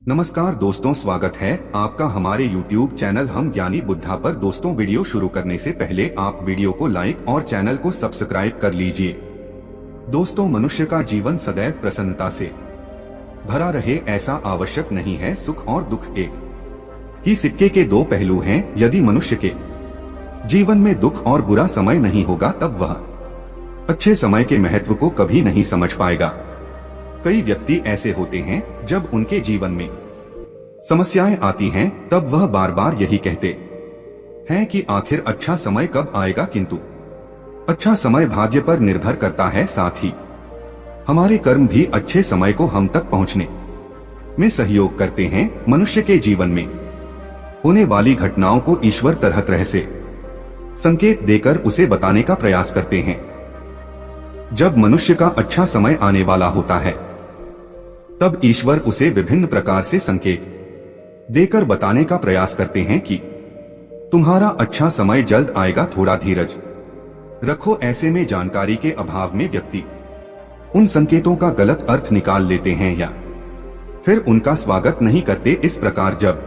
नमस्कार दोस्तों, स्वागत है आपका हमारे YouTube चैनल हम ज्ञानी बुद्धा पर। दोस्तों, वीडियो शुरू करने से पहले आप वीडियो को लाइक और चैनल को सब्सक्राइब कर लीजिए। दोस्तों, मनुष्य का जीवन सदैव प्रसन्नता से भरा रहे ऐसा आवश्यक नहीं है। सुख और दुख एक ही सिक्के के दो पहलू हैं। यदि मनुष्य के जीवन में दुख और बुरा समय नहीं होगा तब वह अच्छे समय के महत्व को कभी नहीं समझ पाएगा। कई व्यक्ति ऐसे होते हैं जब उनके जीवन में समस्याएं आती हैं तब वह बार बार यही कहते हैं कि आखिर अच्छा समय कब आएगा, किंतु अच्छा समय भाग्य पर निर्भर करता है। साथ ही हमारे कर्म भी अच्छे समय को हम तक पहुंचने में सहयोग करते हैं। मनुष्य के जीवन में होने वाली घटनाओं को ईश्वर तरह तरह से संकेत देकर उसे बताने का प्रयास करते हैं। जब मनुष्य का अच्छा समय आने वाला होता है तब ईश्वर उसे विभिन्न प्रकार से संकेत देकर बताने का प्रयास करते हैं कि तुम्हारा अच्छा समय जल्द आएगा, थोड़ा धीरज रखो। ऐसे में जानकारी के अभाव में व्यक्ति उन संकेतों का गलत अर्थ निकाल लेते हैं या फिर उनका स्वागत नहीं करते। इस प्रकार जब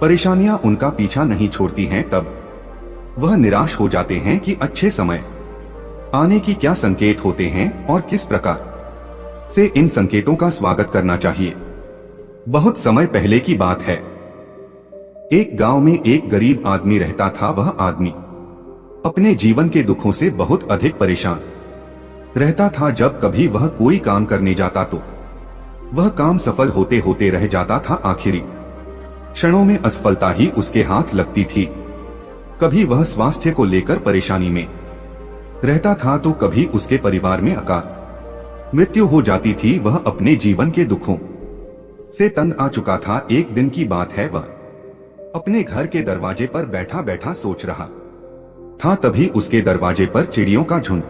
परेशानियां उनका पीछा नहीं छोड़ती हैं तब वह निराश हो जाते हैं कि अच्छे समय आने की क्या संकेत होते हैं और किस प्रकार से इन संकेतों का स्वागत करना चाहिए। बहुत समय पहले की बात है। एक गांव में एक गरीब आदमी रहता था। वह आदमी अपने जीवन के दुखों से बहुत अधिक परेशान रहता था। जब कभी वह कोई काम करने जाता तो वह काम सफल होते होते रह जाता था। आखिरी क्षणों में असफलता ही उसके हाथ लगती थी। कभी वह स्वास्थ्य को लेकर परेशानी में रहता था तो कभी उसके परिवार में अकाल मृत्यु हो जाती थी। वह अपने जीवन के दुखों से तंग आ चुका था। एक दिन की बात है, वह अपने घर के दरवाजे पर बैठा बैठा सोच रहा था। तभी उसके दरवाजे पर चिड़ियों का झुंड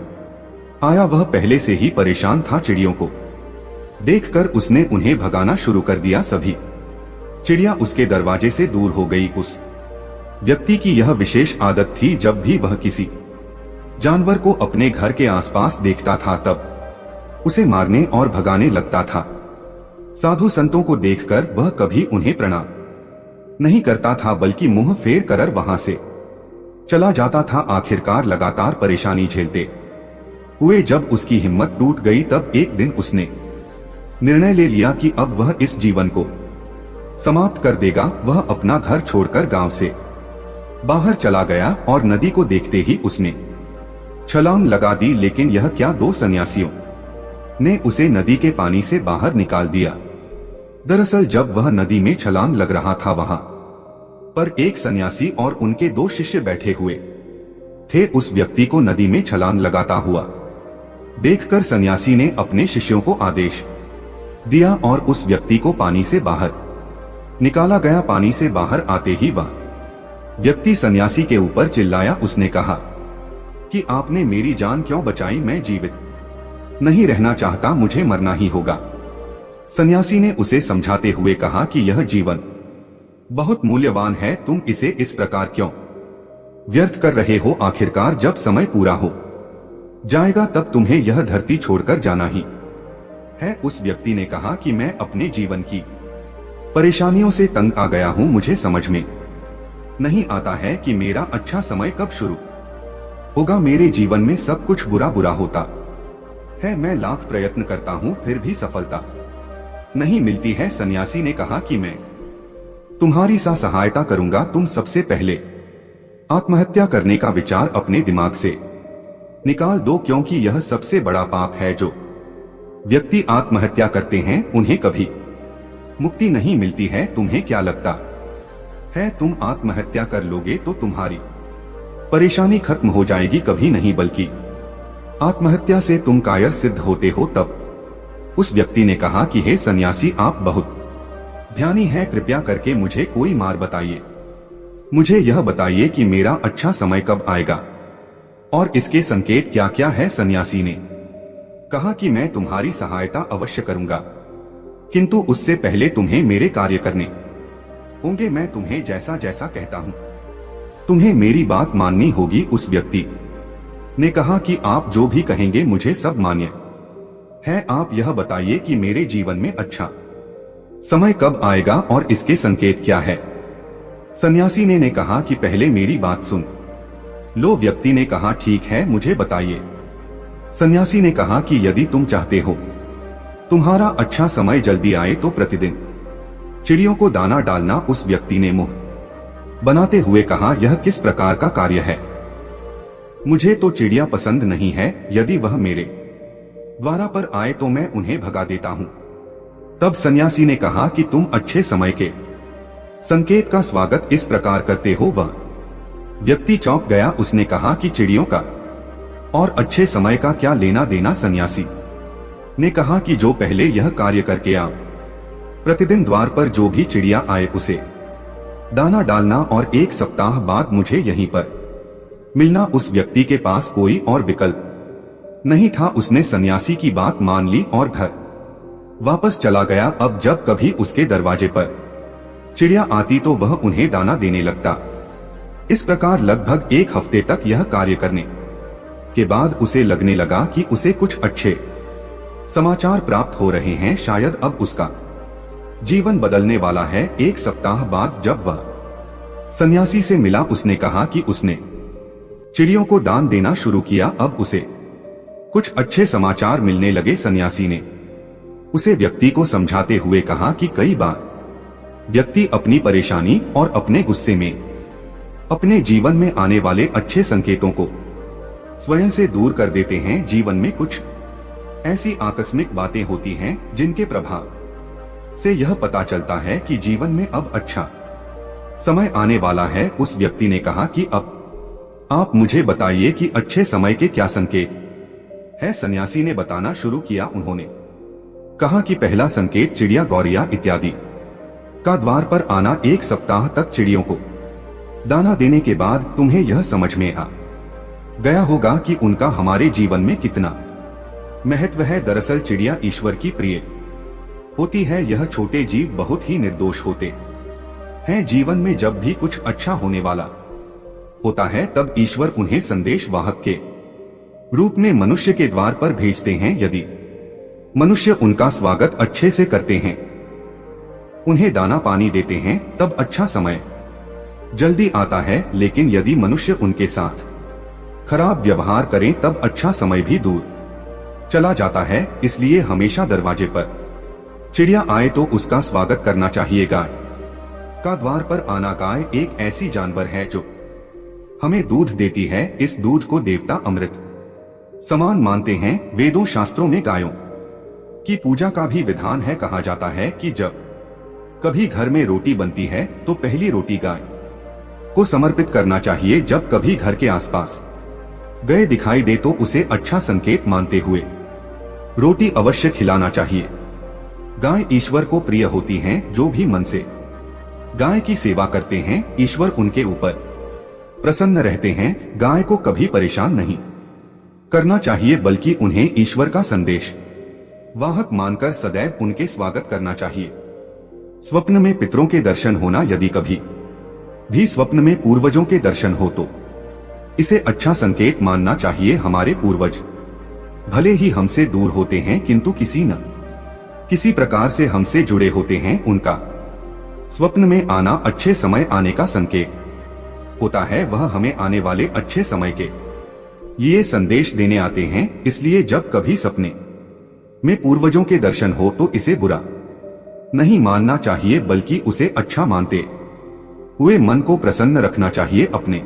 आया। वह पहले से ही परेशान था। चिड़ियों को देखकर उसने उन्हें भगाना शुरू कर दिया। सभी चिड़िया उसके दरवाजे से दूर हो गई। उस व्यक्ति की यह विशेष आदत थी, जब भी वह किसी जानवर को अपने घर के आसपास देखता था तब उसे मारने और भगाने लगता था। साधु संतों को देखकर वह कभी उन्हें प्रणाम नहीं करता था, बल्कि मुंह फेर कर वहां से चला जाता था। आखिरकार लगातार परेशानी झेलते हुए जब उसकी हिम्मत टूट गई तब एक दिन उसने निर्णय ले लिया कि अब वह इस जीवन को समाप्त कर देगा। वह अपना घर छोड़कर गांव से बाहर चला गया और नदी को देखते ही उसने छलांग लगा दी। लेकिन यह क्या, दो सन्यासियों ने उसे नदी के पानी से बाहर निकाल दिया। दरअसल जब वह नदी में छलांग लग रहा था वहां पर एक सन्यासी और उनके दो शिष्य बैठे हुए थे। उस व्यक्ति को नदी में छलांग लगाता हुआ देखकर सन्यासी ने अपने शिष्यों को आदेश दिया और उस व्यक्ति को पानी से बाहर निकाला गया। पानी से बाहर आते ही वह व्यक्ति सन्यासी के ऊपर चिल्लाया। उसने कहा कि आपने मेरी जान क्यों बचाई? मैं जीवित नहीं रहना चाहता, मुझे मरना ही होगा। सन्यासी ने उसे समझाते हुए कहा कि यह जीवन बहुत मूल्यवान है, तुम इसे इस प्रकार क्यों व्यर्थ कर रहे हो? आखिरकार जब समय पूरा हो जाएगा तब तुम्हें यह धरती छोड़कर जाना ही है। उस व्यक्ति ने कहा कि मैं अपने जीवन की परेशानियों से तंग आ गया हूं। मुझे समझ में नहीं आता है कि मेरा अच्छा समय कब शुरू होगा। मेरे जीवन में सब कुछ बुरा बुरा होता है। मैं लाख प्रयत्न करता हूं फिर भी सफलता नहीं मिलती है। सन्यासी ने कहा कि मैं तुम्हारी सहायता करूंगा। तुम सबसे पहले आत्महत्या करने का विचार अपने दिमाग से निकाल दो, क्योंकि यह सबसे बड़ा पाप है। जो व्यक्ति आत्महत्या करते हैं उन्हें कभी मुक्ति नहीं मिलती है। तुम्हें क्या लगता है तुम आत्महत्या कर लोगे तो तुम्हारी परेशानी खत्म हो जाएगी? कभी नहीं, बल्कि आत्महत्या से तुम कायर सिद्ध होते हो। तब उस व्यक्ति ने कहा कि हे सन्यासी, आप बहुत ध्यानी हैं, कृपया करके मुझे कोई मार्ग बताइए। मुझे यह बताइए कि मेरा अच्छा समय कब आएगा और इसके संकेत क्या क्या है। सन्यासी ने कहा कि मैं तुम्हारी सहायता अवश्य करूंगा, किंतु उससे पहले तुम्हें मेरे कार्य करने होंगे। मैं तुम्हें जैसा जैसा कहता हूं तुम्हें मेरी बात माननी होगी। उस व्यक्ति ने कहा कि आप जो भी कहेंगे मुझे सब मान्य है। आप यह बताइए कि मेरे जीवन में अच्छा समय कब आएगा और इसके संकेत क्या है? सन्यासी ने कहा कि पहले मेरी बात सुन लो। व्यक्ति ने कहा ठीक है, मुझे बताइए। सन्यासी ने कहा कि यदि तुम चाहते हो तुम्हारा अच्छा समय जल्दी आए तो प्रतिदिन चिड़ियों को दाना डालना। उस व्यक्ति ने मुंह बनाते हुए कहा, यह किस प्रकार का कार्य है? मुझे तो चिड़िया पसंद नहीं है। यदि वह मेरे द्वारा पर आए तो मैं उन्हें भगा देता हूं। तब सन्यासी ने कहा कि तुम अच्छे समय के संकेत का स्वागत इस प्रकार करते हो। वह व्यक्ति चौंक गया। उसने कहा कि चिड़ियों का और अच्छे समय का क्या लेना देना? सन्यासी ने कहा कि जो पहले यह कार्य करके आओ, प्रतिदिन द्वार पर जो भी चिड़िया आए उसे दाना डालना और 1 सप्ताह बाद मुझे यहीं पर मिलना। उस व्यक्ति के पास कोई और विकल्प नहीं था। उसने सन्यासी की बात मान ली और घर वापस चला गया। अब जब कभी उसके दरवाजे पर चिड़िया आती तो वह उन्हें दाना देने लगता। इस प्रकार लगभग 1 हफ्ते तक यह कार्य करने के बाद उसे लगने लगा कि उसे कुछ अच्छे समाचार प्राप्त हो रहे हैं। शायद अब उसका जीवन बदलने वाला है। 1 सप्ताह बाद जब वह सन्यासी से मिला, उसने कहा कि उसने चिड़ियों को दान देना शुरू किया। अब उसे कुछ अच्छे समाचार मिलने लगे। सन्यासी ने उसे व्यक्ति को समझाते हुए कहा कि कई बार व्यक्ति अपनी परेशानी और अपने गुस्से में अपने जीवन में आने वाले अच्छे संकेतों को स्वयं से दूर कर देते हैं। जीवन में कुछ ऐसी आकस्मिक बातें होती हैं जिनके प्रभाव से यह पता चलता है कि जीवन में अब अच्छा समय आने वाला है। उस व्यक्ति ने कहा कि अब आप मुझे बताइए कि अच्छे समय के क्या संकेत है? सन्यासी ने बताना शुरू किया। उन्होंने कहा कि पहला संकेत चिड़िया, गौरिया इत्यादि का द्वार पर आना। 1 सप्ताह तक चिड़ियों को दाना देने के बाद तुम्हें यह समझ में आ गया होगा कि उनका हमारे जीवन में कितना महत्व है। दरअसल चिड़िया ईश्वर की प्रिय होती है। यह छोटे जीव बहुत ही निर्दोष होते हैं। जीवन में जब भी कुछ अच्छा होने वाला होता है तब ईश्वर उन्हें संदेश वाहक के रूप में मनुष्य के द्वार पर भेजते हैं। यदि मनुष्य उनका स्वागत अच्छे से करते हैं, उन्हें दाना पानी देते हैं, तब अच्छा समय जल्दी आता है। लेकिन यदि मनुष्य उनके साथ खराब व्यवहार करें तब अच्छा समय भी दूर चला जाता है। इसलिए हमेशा दरवाजे पर चिड़िया आए तो उसका स्वागत करना चाहिए। गाय का द्वार पर आना। गाय एक ऐसी जानवर है जो हमें दूध देती है। इस दूध को देवता अमृत समान मानते हैं। वेदों शास्त्रों में गायों की पूजा का भी विधान है। कहा जाता है कि जब कभी घर में रोटी बनती है तो पहली रोटी गाय को समर्पित करना चाहिए। जब कभी घर के आसपास गए दिखाई दे तो उसे अच्छा संकेत मानते हुए रोटी अवश्य खिलाना चाहिए। गाय ईश्वर को प्रिय होती हैं। जो भी मन से गाय की सेवा करते हैं, ईश्वर उनके ऊपर प्रसन्न रहते हैं। गाय को कभी परेशान नहीं करना चाहिए, बल्कि उन्हें ईश्वर का संदेश वाहक मानकर सदैव उनके स्वागत करना चाहिए। स्वप्न में पितरों के दर्शन होना। यदि कभी भी स्वप्न में पूर्वजों के दर्शन हो तो इसे अच्छा संकेत मानना चाहिए। हमारे पूर्वज भले ही हमसे दूर होते हैं किंतु किसी न किसी प्रकार से हमसे जुड़े होते हैं। उनका स्वप्न में आना अच्छे समय आने का संकेत होता है। वह हमें आने वाले अच्छे समय के ये संदेश देने आते हैं। इसलिए जब कभी सपने में पूर्वजों के दर्शन हो तो इसे बुरा नहीं मानना चाहिए, बल्कि उसे अच्छा मानते हुए मन को प्रसन्न रखना चाहिए। अपने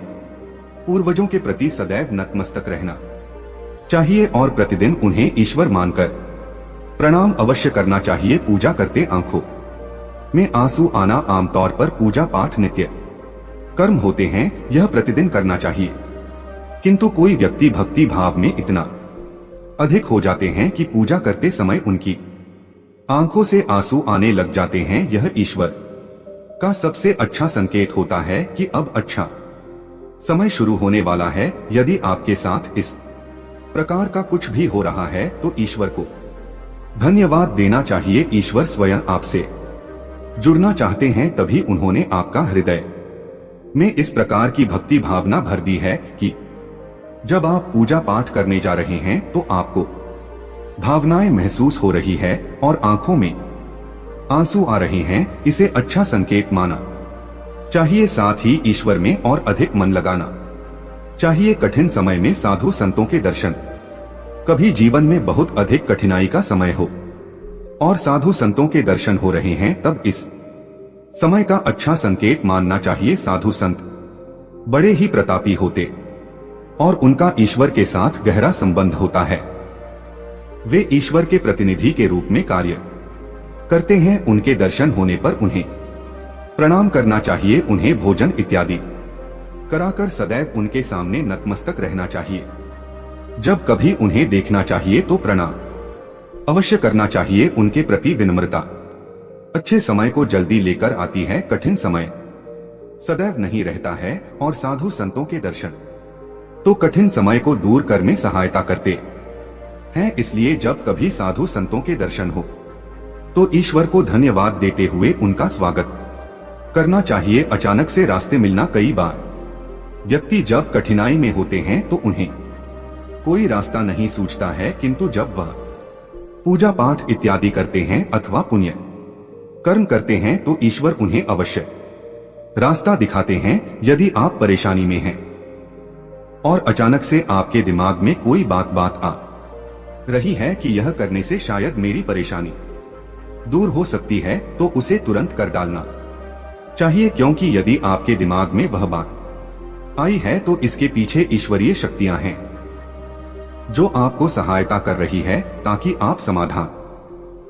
पूर्वजों के प्रति सदैव नतमस्तक रहना चाहिए और प्रतिदिन उन्हें ईश्वर मानकर प्रणाम अवश्य करना चाहिए। पूजा करते आंखों में आंसू आना आमतौर पर पूजा पाठ नित्य कर्म होते हैं, यह प्रतिदिन करना चाहिए। किंतु कोई व्यक्ति भक्ति भाव में इतना अधिक हो जाते हैं कि पूजा करते समय उनकी आंखों से आंसू आने लग जाते हैं। यह ईश्वर का सबसे अच्छा संकेत होता है कि अब अच्छा समय शुरू होने वाला है। यदि आपके साथ इस प्रकार का कुछ भी हो रहा है तो ईश्वर को धन्यवाद देना चाहिए। ईश्वर स्वयं आपसे जुड़ना चाहते हैं, तभी उन्होंने आपका हृदय में इस प्रकार की भक्ति भावना भर दी है कि जब आप पूजा पाठ करने जा रहे हैं तो आपको भावनाएं महसूस हो रही है और आंखों में आंसू आ रहे हैं, इसे अच्छा संकेत माना चाहिए। साथ ही ईश्वर में और अधिक मन लगाना चाहिए। कठिन समय में साधु संतों के दर्शन। कभी जीवन में बहुत अधिक कठिनाई का समय हो और साधु संतों के दर्शन हो रहे हैं, तब इस समय का अच्छा संकेत मानना चाहिए। साधु संत बड़े ही प्रतापी होते और उनका ईश्वर के साथ गहरा संबंध होता है। वे ईश्वर के प्रतिनिधि के रूप में कार्य करते हैं। उनके दर्शन होने पर उन्हें प्रणाम करना चाहिए। उन्हें भोजन इत्यादि कराकर सदैव उनके सामने नतमस्तक रहना चाहिए। जब कभी उन्हें देखना चाहिए तो प्रणाम अवश्य करना चाहिए। उनके प्रति विनम्रता अच्छे समय को जल्दी लेकर आती है। कठिन समय सदैव नहीं रहता है और साधु संतों के दर्शन तो कठिन समय को दूर कर में सहायता करते हैं। इसलिए जब कभी साधु संतों के दर्शन हो तो ईश्वर को धन्यवाद देते हुए उनका स्वागत करना चाहिए। अचानक से रास्ते मिलना। कई बार व्यक्ति जब कठिनाई में होते हैं तो उन्हें कोई रास्ता नहीं सूझता है, किंतु जब वह पूजा पाठ इत्यादि करते हैं अथवा पुण्य कर्म करते हैं तो ईश्वर उन्हें अवश्य रास्ता दिखाते हैं। यदि आप परेशानी में हैं और अचानक से आपके दिमाग में कोई बात आ रही है कि यह करने से शायद मेरी परेशानी दूर हो सकती है, तो उसे तुरंत कर डालना चाहिए, क्योंकि यदि आपके दिमाग में वह बात आई है तो इसके पीछे ईश्वरीय शक्तियां हैं जो आपको सहायता कर रही है ताकि आप समाधान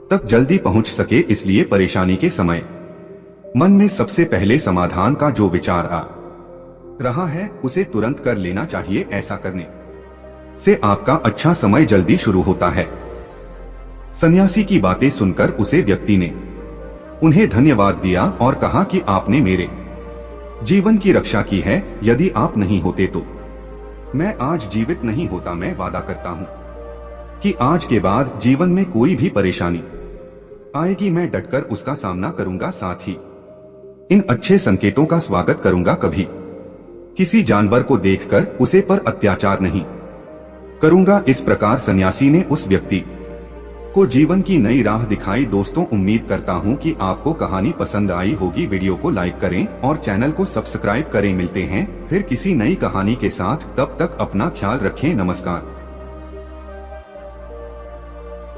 तक जल्दी पहुंच सके। इसलिए परेशानी के समय मन में सबसे पहले समाधान का जो विचार आ रहा है उसे तुरंत कर लेना चाहिए। ऐसा करने से आपका अच्छा समय जल्दी शुरू होता है। सन्यासी की बातें सुनकर उसे व्यक्ति ने उन्हें धन्यवाद दिया और कहा कि आपने मेरे जीवन की रक्षा की है। यदि आप नहीं होते तो मैं आज जीवित नहीं होता। मैं वादा करता हूं कि आज के बाद जीवन में कोई भी परेशानी आएगी, मैं डटकर उसका सामना करूंगा। साथ ही इन अच्छे संकेतों का स्वागत करूंगा। कभी किसी जानवर को देखकर उसे पर अत्याचार नहीं करूंगा। इस प्रकार सन्यासी ने उस व्यक्ति को जीवन की नई राह दिखाई। दोस्तों, उम्मीद करता हूं कि आपको कहानी पसंद आई होगी। वीडियो को लाइक करें और चैनल को सब्सक्राइब करें। मिलते हैं फिर किसी नई कहानी के साथ। तब तक अपना ख्याल रखें। नमस्कार।